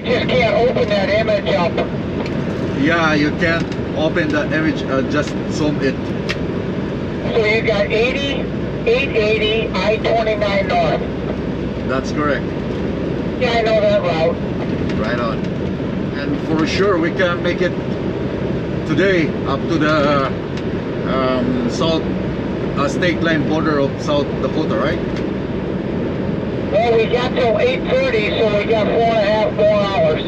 just can't open that image up. Yeah, you can't open the image, just zoom it. So you got 80, 880, I-29 north. That's correct. Yeah, I know that route. Right on. And for sure we can make it today up to the south state line border of South Dakota, right? Well, we got till 8:30, so we got 4.5 more hours.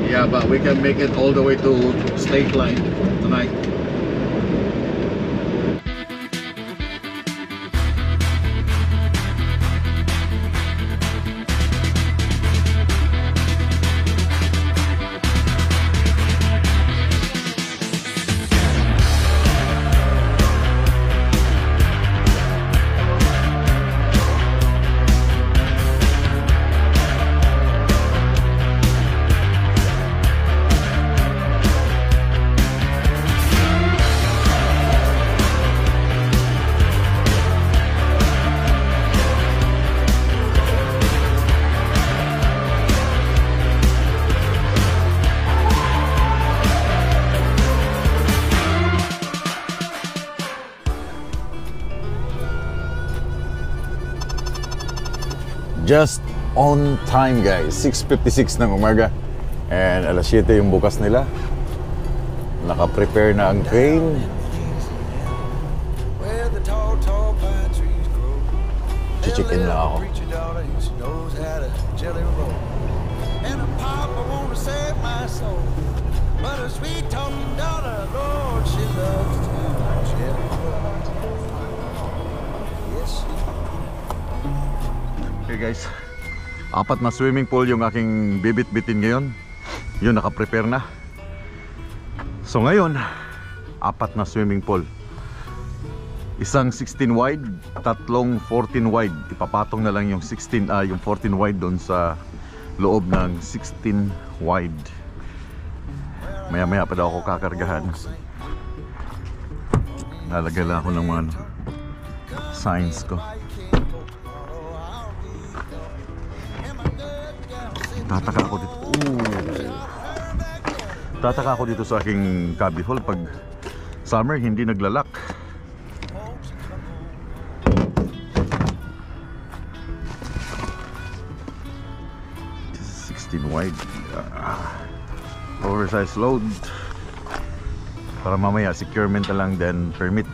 Yeah, but we can make it all the way to state line tonight. Just on time guys, 6:56 ng umaga and alas 7 yung bukas nila. Naka-prepare na ang crane. Chichikin lang ako. Okay guys, 4 na swimming pool yung aking bibit-bitin ngayon. Yun, naka-prepare na. So ngayon, 4 na swimming pool. Isang 16 wide, tatlong 14 wide. Ipapatong na lang yung 14 wide doon sa loob ng 16 wide. Maya-maya pa daw ako kakargahan. Lalagay lang ako ng mga signs ko. Tataka ako dito. Tataka ako dito sa aking cubby hole pag summer hindi naglalak. Just 16 wide. Oversized load. Para mamaya securement na lang, then permit.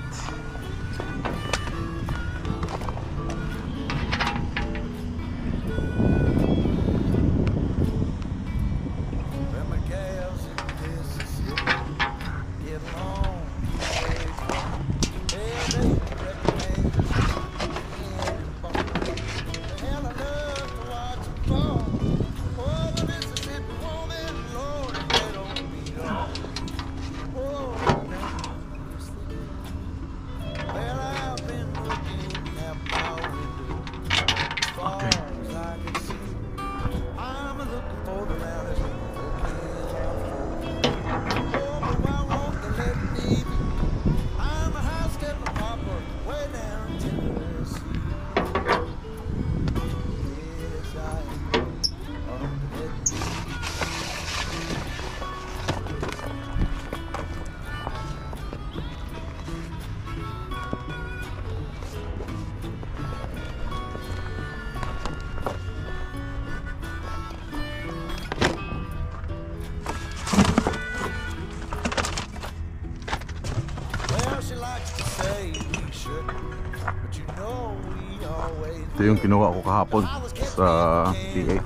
Ito yung kinuha ko kahapon sa PA.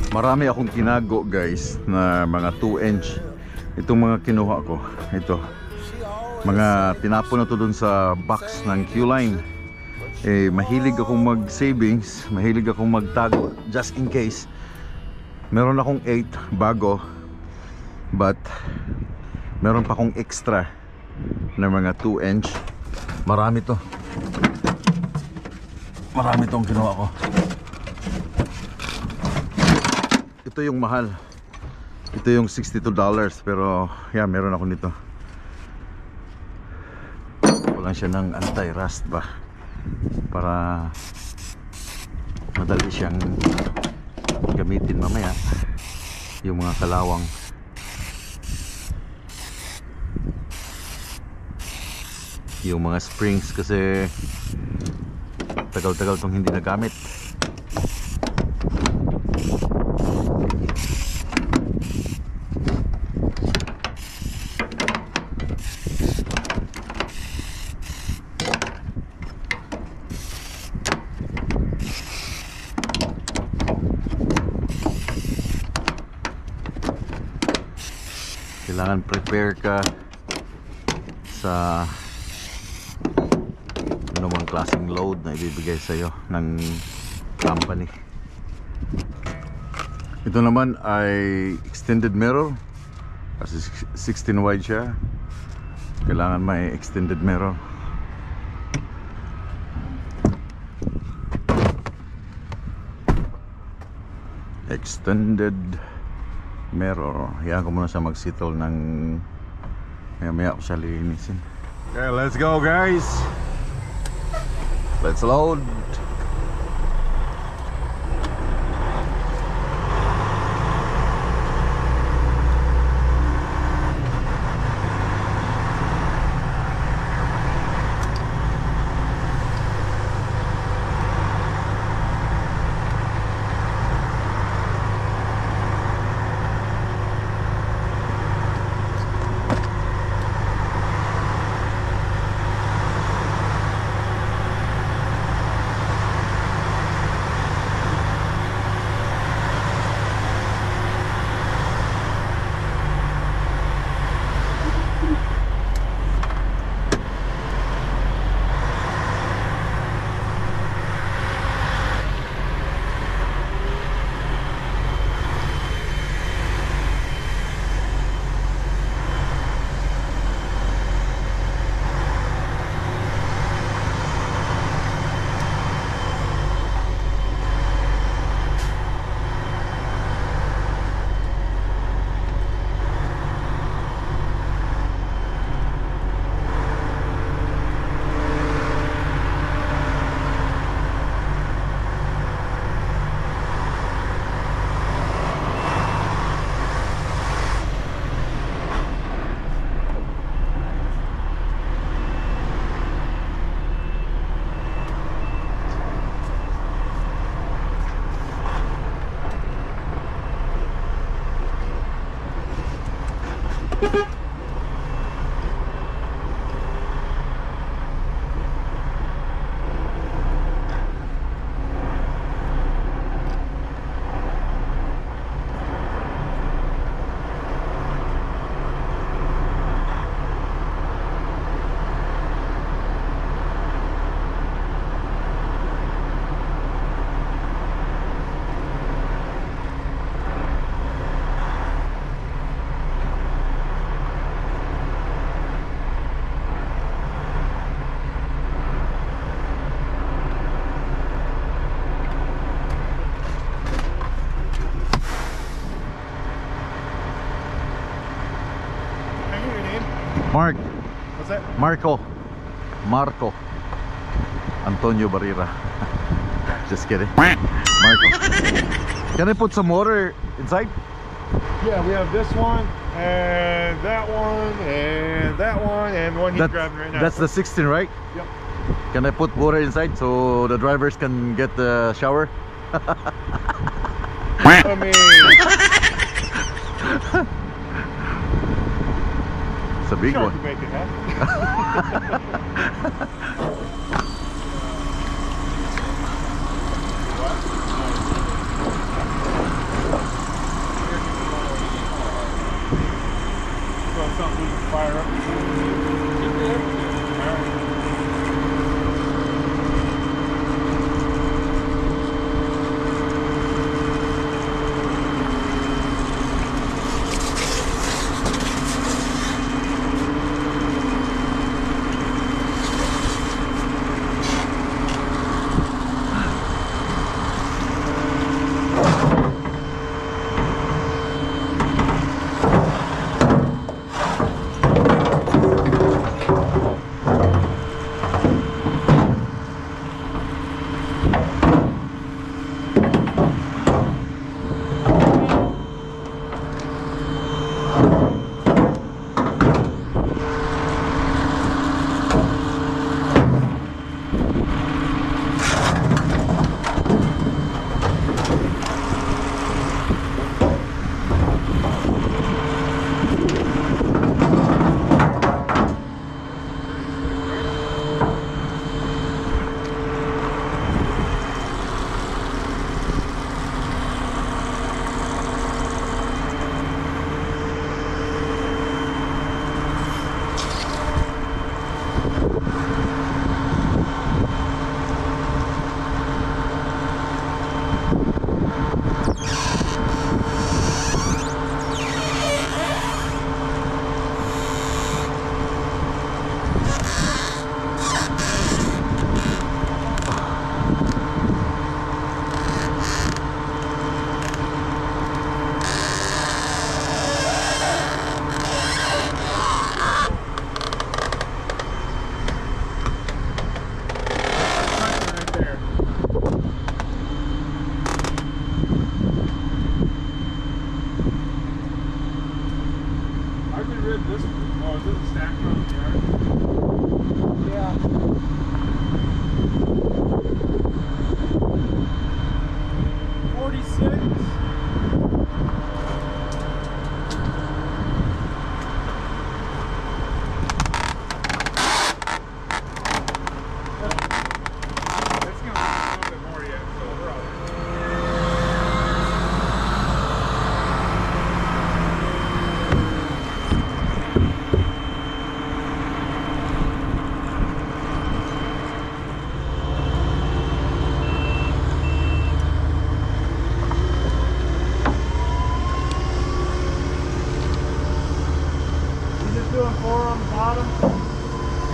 Marami akong tinago guys na mga 2-inch. Itong mga kinuha ko, ito mga tinapon na to dun sa box ng Q-Line. Mahilig akong mag savings, mahilig akong magtago just in case. Meron akong 8 bago, but meron pa akong extra na mga 2-inch. Marami to. Marami tong kinuha ko. Ito yung mahal. Ito yung $62, pero yeah, meron ako nito. lang siya ng anti-rust ba, para madali siyang gamitin mamaya yung mga kalawang. Yung mga springs kasi tagal-tagal tong hindi nagamit. Kailangan prepare ka sa anumang klaseng load na ibibigay sa iyo ng company. Ito naman ay extended mirror kasi 16 wide siya. Kailangan may extended mirror. Extended mirror. Hayaan ko muna siya mag-settle ng maya-maya ko siya linisin. Okay, let's go guys. Let's load. Mark. What's that? Marco Antonio Barrera. Just kidding. Marco. Can I put some water inside? Yeah, we have this one and that one and that one and one he's grabbing right now. That's the 16, right? Yep. Can I put water inside so the drivers can get the shower? I mean, it's a big sure one. can make it happen. Something we can fire up.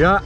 Yeah.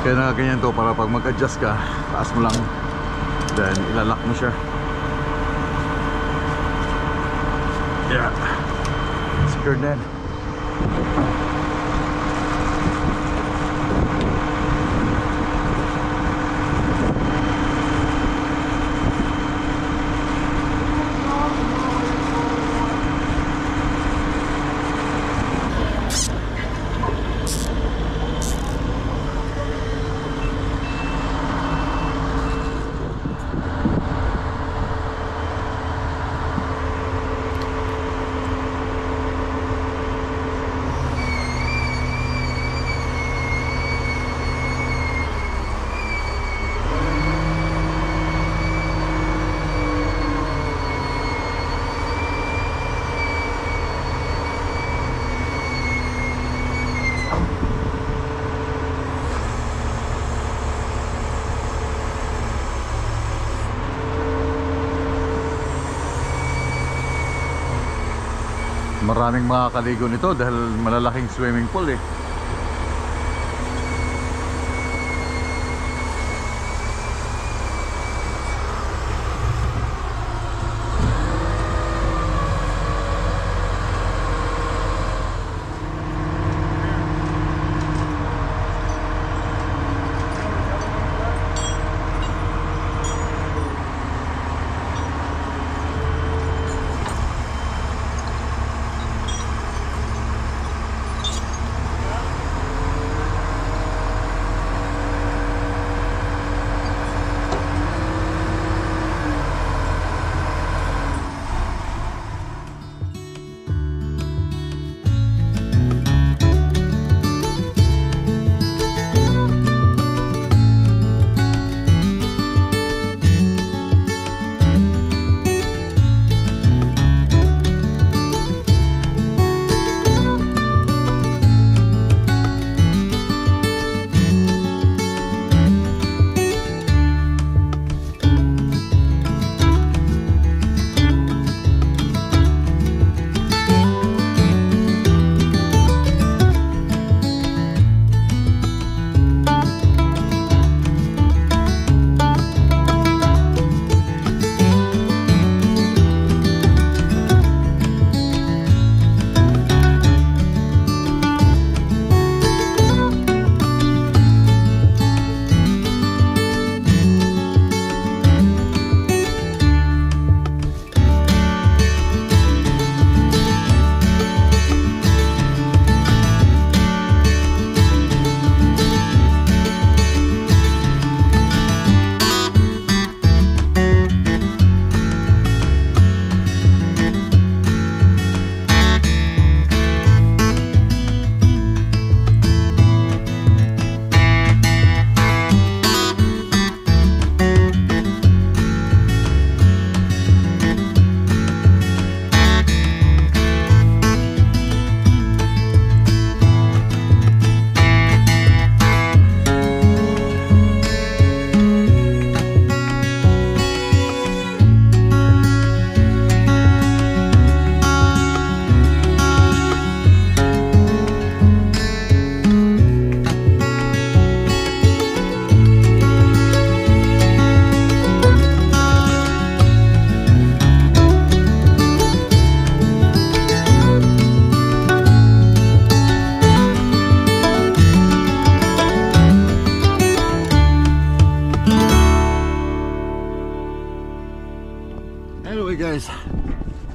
Kaya nakaganyan to para pag mag-adjust ka, taas mo lang, then ilalak mo siya. Yeah, secured na yan. Maraming makakaligo nito dahil malalaking swimming pool eh.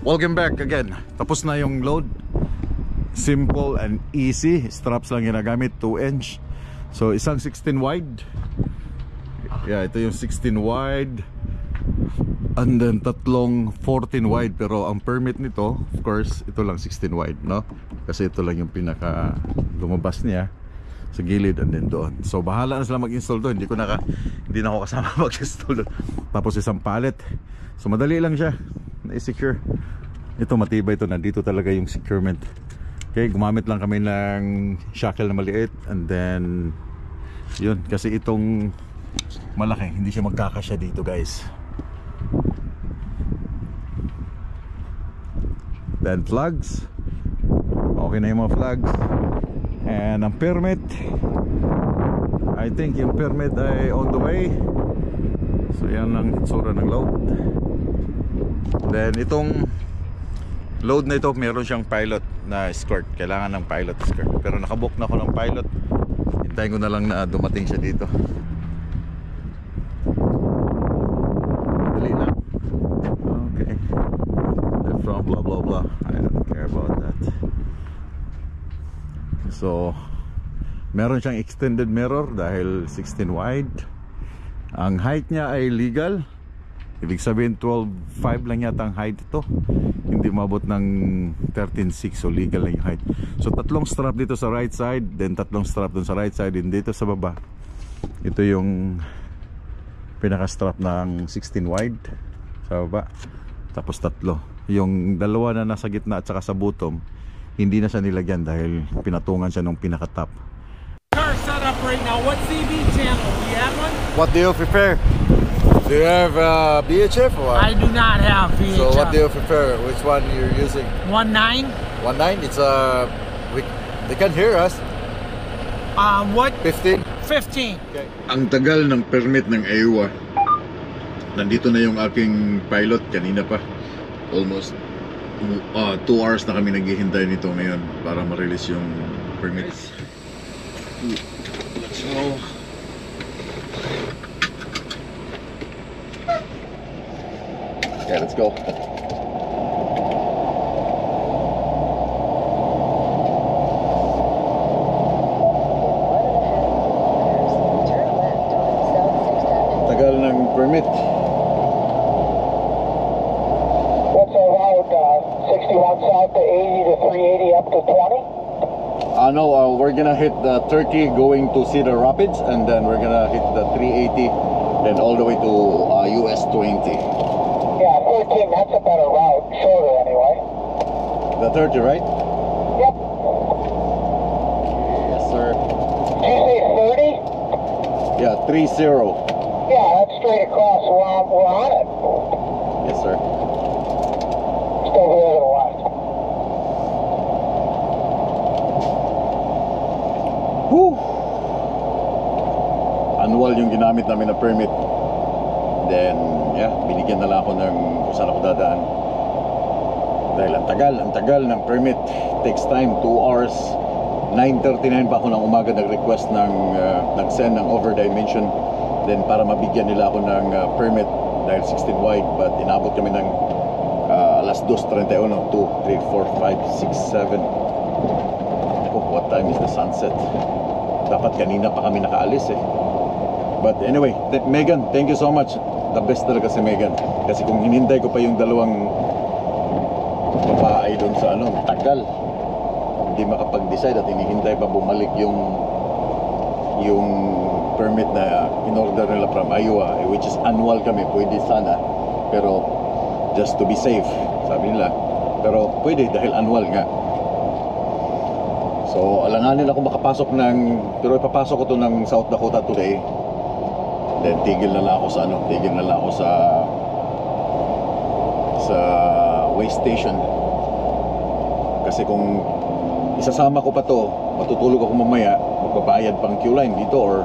welcome back again. Tapos na yung load. Simple and easy. Straps lang ginagamit, 2-inch. So isang 16 wide. Yeah, ito yung 16 wide. And then tatlong 14 wide. Pero ang permit nito, of course, ito lang 16 wide, no? Kasi ito lang yung pinaka lumabas niya sa gilid and then doon. So bahala na sila mag-install doon. Hindi na ako kasama mag-install doon. Tapos isang pallet. So madali lang siya na-secure. Ito matibay ito. Nandito talaga yung securement. Okay, gumamit lang kami ng shackle na maliit. And then yun, kasi itong malaki, hindi siya magkakasya dito, guys. Then flags. Okay na yung mga flags. And ang permit, I think yung permit ay on the way. So yan ang itsura ng load. Then itong load na ito, meron siyang pilot na escort. Kailangan ng pilot escort. Pero nakabook na ako ng pilot. Hintayin ko na lang na dumating siya dito. Madali lang. Okay. They're from blah blah blah. I don't care about that. So meron siyang extended mirror dahil 16 wide. Ang height niya ay legal. Ibig sabihin 12.5 lang yata ang height ito. Hindi mabot ng 13.6, so legal lang yung height. So tatlong strap dito sa right side, then tatlong strap dun sa right side, din dito sa baba. Ito yung pinaka strap ng 16 wide sa baba. Tapos tatlo. Yung dalawa na nasa gitna at saka sa bottom, hindi na siya nilagyan dahil pinatungan siya nung pinaka top. Car set up right now. What CB channel? Do you have one? What do you prefer? Do you have VHF or what? I do not have VHF. So what do you prefer? Which one you're using? 1.9. 1.9? It's they can hear us. What? 15? 15. Okay. Ang tagal ng permit ng EUA. Nandito na yung aking pilot kanina pa. Almost 2 hours na kami naghihintay nito ngayon para ma-release yung permit. Let's go. Yeah, let's go. Tagal ng permit. What's our route? 61 south to 80 to 380 up to 20? No, we're gonna hit the 30 going to Cedar Rapids, and then we're gonna hit the 380, then all the way to US 20. Yeah, 13, that's a better route. Shorter anyway. The 30, right? Yep. Yes, sir. Did you say 30? Yeah, 30. Yeah, that's straight across. We're on it. Yes, sir. Just over there to the left. Woo! Annual yung ginamit namin na permit. Then, yeah, binigyan na lang ako ng kung saan ako dadaan. Dahil ang tagal ng permit. Takes time, 2 hours. 9:39 pa ako ng umaga nag-request nag-send ng over dimension. Then para mabigyan nila ako ng permit dahil 16 wide, but inabot kami ng alas 2:31, 2, 3, 4, 5, 6, 7. What time is the sunset? Dapat kanina pa kami nakaalis eh. But anyway, Megan, thank you so much. The best talaga si Megan. Kasi kung hinintay ko pa yung dalawang babae doon sa tagal. Hindi makapag-decide at hinihintay pa bumalik yung permit na in-order nila from Iowa, which is annual kami. Pwede sana, pero just to be safe, sabi nila. Pero pwede dahil annual nga. So alanganin ako makapasok pero ipapasok ko to ng South Dakota today. Then tigil na lang ako sa way station. Kasi kung isasama ko pa to, matutulog ako mamaya, magbabayad pang Q-line dito, or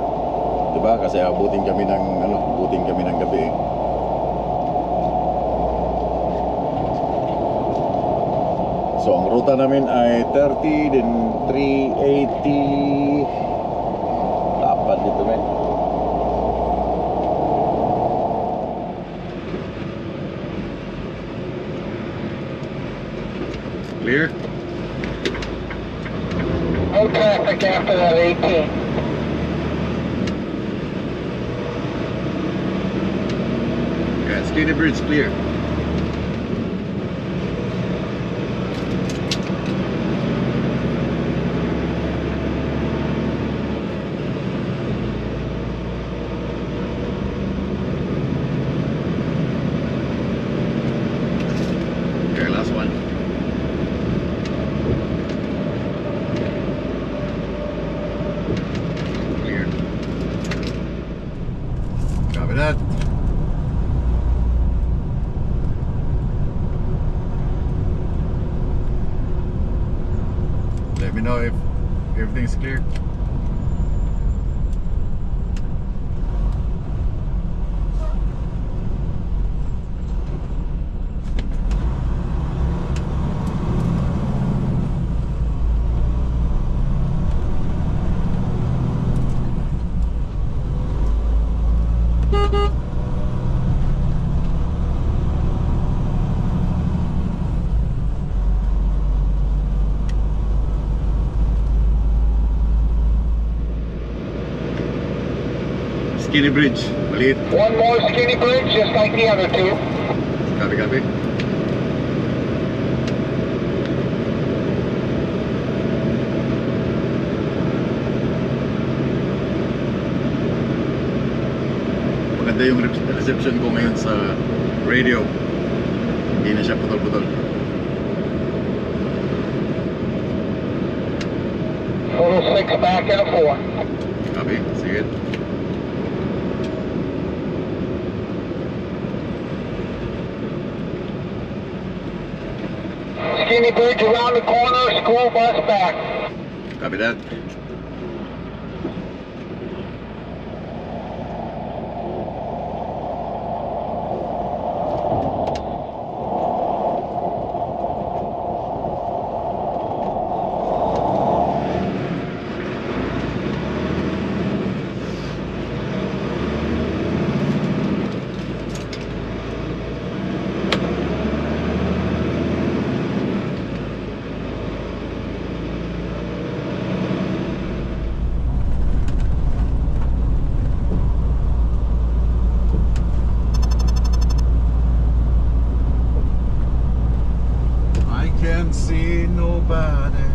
'di ba? Kasi abutin kami ng gabi. So ang ruta namin ay 30, then 380. Dapat dito, men. Clear? No traffic after that 18. Yeah, Skinny Bridge clear. Okay, last one. Clear. Copy that. Let me know if everything's clear. Skinny Bridge, maliit. One more skinny bridge, just like the other two. Copy, copy. Maganda yung reception ko ngayon sa radio. Hindi na siya putol-putol. Total 6 back and a 4. Copy, sige. Skinny bridge around the corner, school bus back. Copy that. Can't see nobody.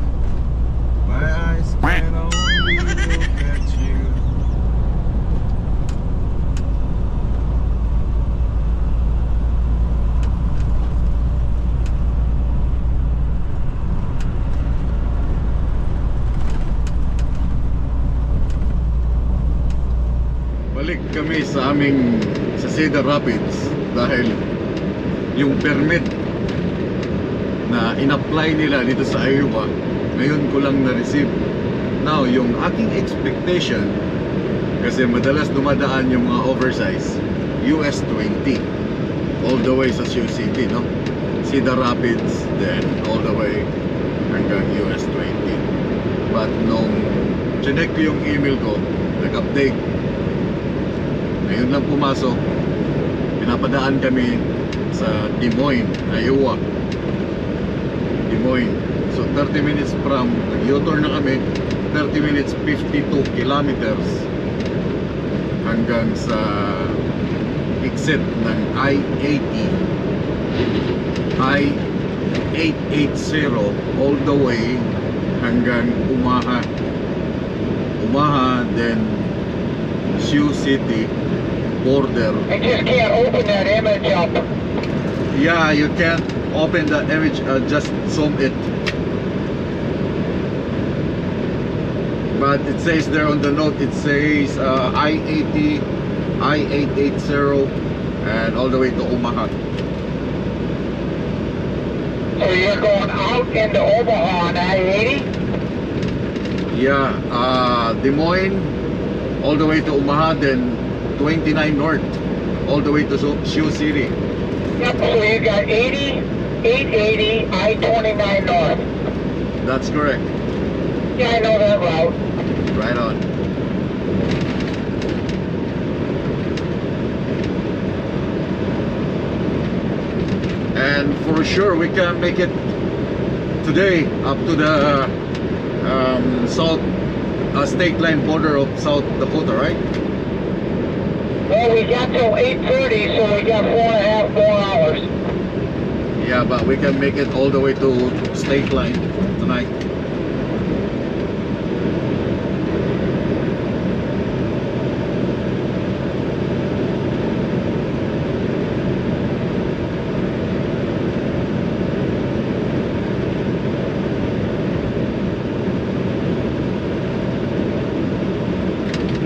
My eyes can only look at you. Balik kami sa Cedar Rapids dahil yung permit na in-apply nila dito sa Iowa ngayon ko lang na-receive. Now, yung aking expectation, kasi madalas dumadaan yung mga oversize, US 20 all the way sa Sioux City, no? Cedar Rapids, then all the way hanggang US 20. But nung chinek ko yung email ko, nag-update, ngayon lang pumasok, pinapadaan kami sa Des Moines, Iowa. Des Moines. So 30 minutes from, nag-U-turn na kami, 30 minutes 52 kilometers hanggang sa exit ng I-80 I-880 all the way hanggang Omaha, then Sioux City border. I just can't open that image up. Yeah, you can't open the image, just zoom it. But it says there on the note, it says I-80, I-880 and all the way to Omaha. So you're going out into Omaha on I-80? Yeah, Des Moines all the way to Omaha, then 29 north all the way to Sioux City. Yep, so you got 80, 880, I-29 north. That's correct. Yeah, I know that route. Right on. And for sure we can make it today up to the south state line border of South Dakota, right? Well, we got till 8:30, so we got 4.5 more hours. Yeah, but we can make it all the way to state line tonight.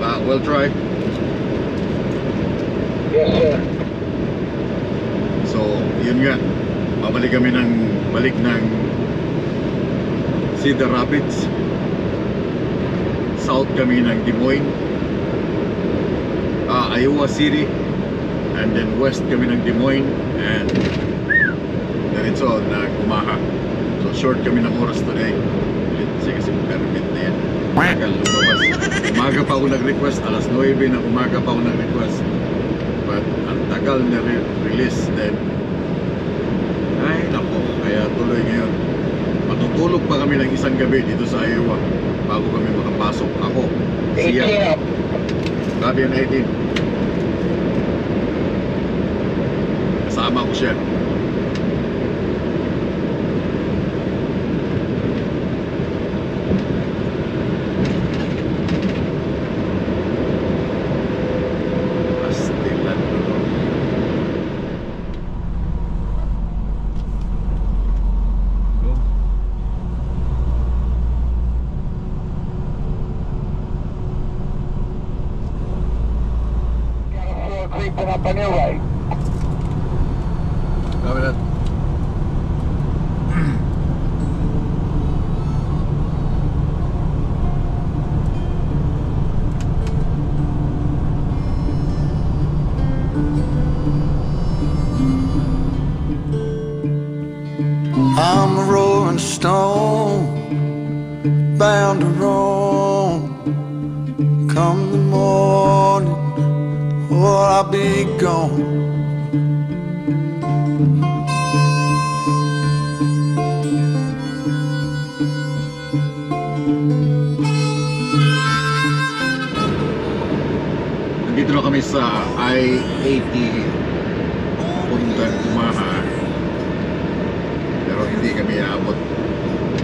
But we'll try. Yes, sir. So, yun nga. Babalik kami balik ng Cedar Rapids. South kami ng Des Moines, Iowa City, and then west kami ng Des Moines, and diretso na Omaha. So short kami ng oras today. Kasi permit na yan. Tagal lumabas. Umaga pa ako nag-request, alas 9 ng umaga pa ako nag-request. But ang tagal na release, then ay nako, kaya tuloy ngayon. Matutulog pa kami ng isang gabi dito sa Iowa bago kami makapasok. Ako, siya. 18. Gabi yung 18. Kasama ko siya. Creeping up on your right. Grabe na. I'm a rolling stone, bound to roam. Come the morning, or I'll be gone. Nandito na kami sa I-80 papuntang Omaha, pero hindi kami aabot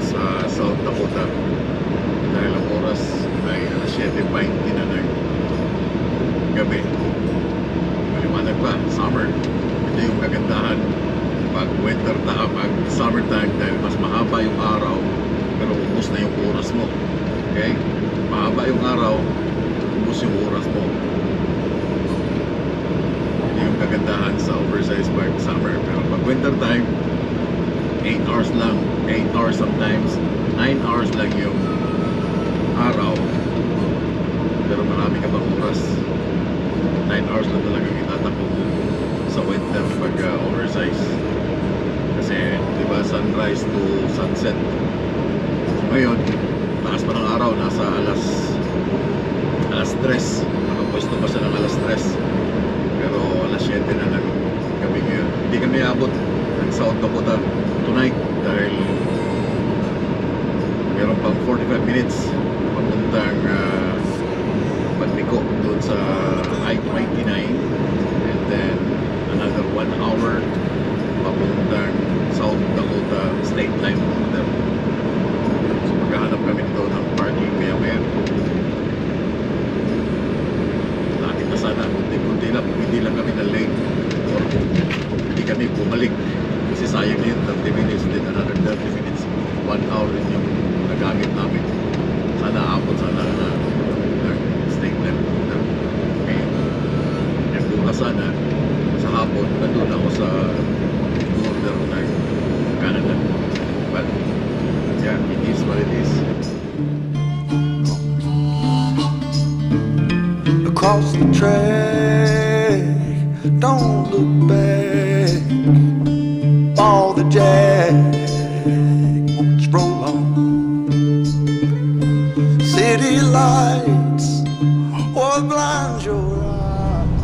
sa South Dakota dahil ang oras ay alas 7:20 na ng gabi. Maliwanag pa, summer. Ito yung kagandahan pag winter time, pag summer time, dahil mas mahaba yung araw pero ubos na yung oras mo. Okay? Mahaba yung araw, ubos yung oras mo. Ito yung kagandahan sa oversized bike summer. Pero pag winter time, 8 hours lang, 8 hours sometimes, 9 hours lang yung araw, pero marami ka pang oras. 9 hours lang talagang itatakbo sa winter pag oversize, kasi diba sunrise to sunset. Ngayon taas pa ng araw, nasa alas 3, nakapwesto pa siya ng alas 3, pero alas 7 na ng gabi ngayon. Hindi kami abot ng South Dakota tonight dahil meron pang 45 minutes papuntang Pagliko doon sa I-29, and then another 1 hour papuntang South Dakota state line border. So maghahanap kami dito ng parking maya-maya. Lapit na sana, hindi lang kami na late or hindi kami bumalik, kasi sayang na yun, 30 minutes, then another 30 minutes, 1 hour rin yung nagamit namin. Sana abot sana na state line border. Okay, and bukas sana sa hapon nandun ako sa border ng Canada. But yeah, it is what it is. Across the track, don't look back. All the jack won't roll on. City lights will blind your eyes.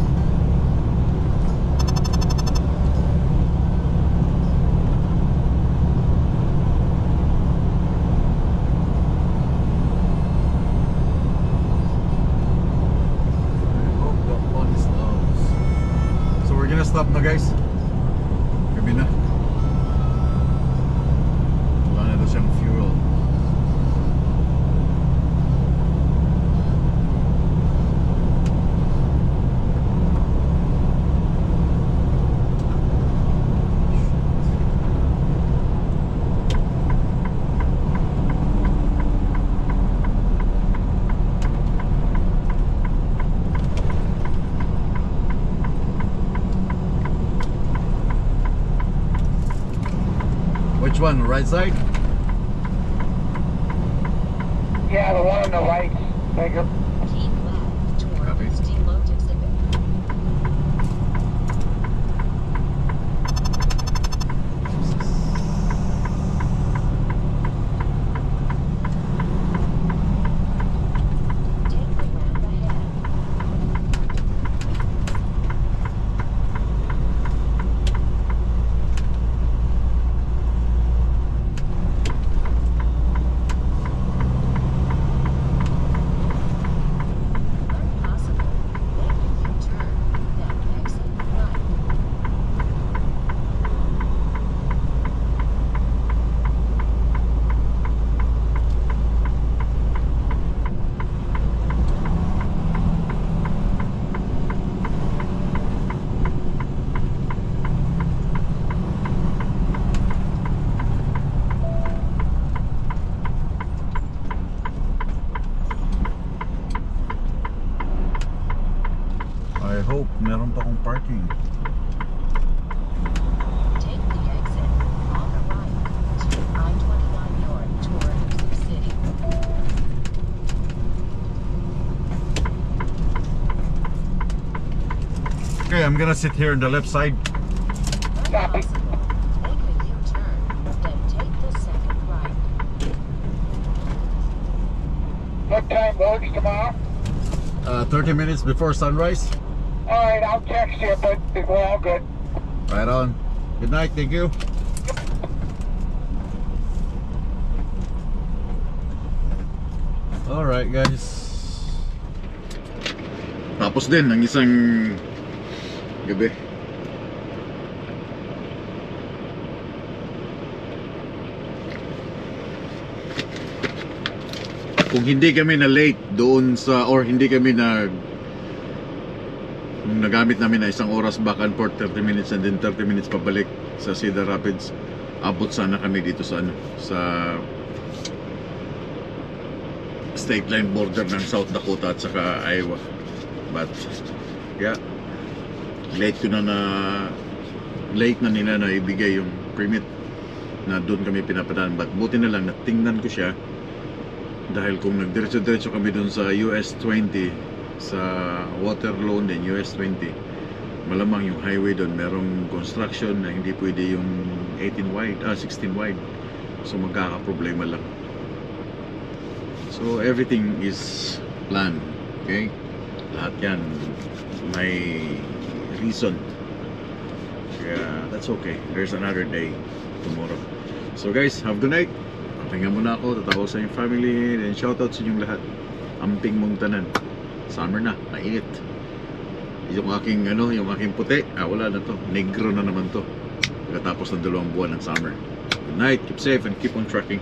Which one? Right side? Yeah, the one on the right, bigger. Keep left Copy. towards Deloach exhibit. Take the ramp ahead. When possible, make a U-turn, then exit right. I hope meron pa akong parking. Take the exit on the right to I-29 North toward Sioux City. Okay, I'm gonna sit here on the left side. When Copy. possible, make a U-turn, then take the second right. What time works tomorrow? 30 minutes before sunrise. Alright, I'll text you, but we're all good. Right on. Good night, thank you. Alright guys. Tapos din ang isang gabi. Kung hindi kami na late doon sa, or hindi kami nagamit namin na isang oras back and forth, 30 minutes and then 30 minutes pabalik sa Cedar Rapids, abot sana kami dito sa sa state line border ng South Dakota at saka Iowa. But yeah, late na nila na ibigay yung permit na doon kami pinapadaan. But buti na lang natingnan ko siya, dahil kung nagdiretso-diretso kami doon sa US 20 sa Waterloo din US 20, malamang yung highway doon merong construction na hindi pwede yung 16 wide, so magkakaproblema lang. So everything is planned, okay? Lahat yan may reason, kaya that's okay. There's another day tomorrow. So guys, have a good night. Pahinga muna ako, tatawag sa inyong family, then shoutout sa inyong lahat. Amping mong tanan. Summer na, mainit. Yung aking puti, wala na to. Negro na naman to. Pagkatapos ng 2 buwan ng summer. Good night, keep safe and keep on trucking.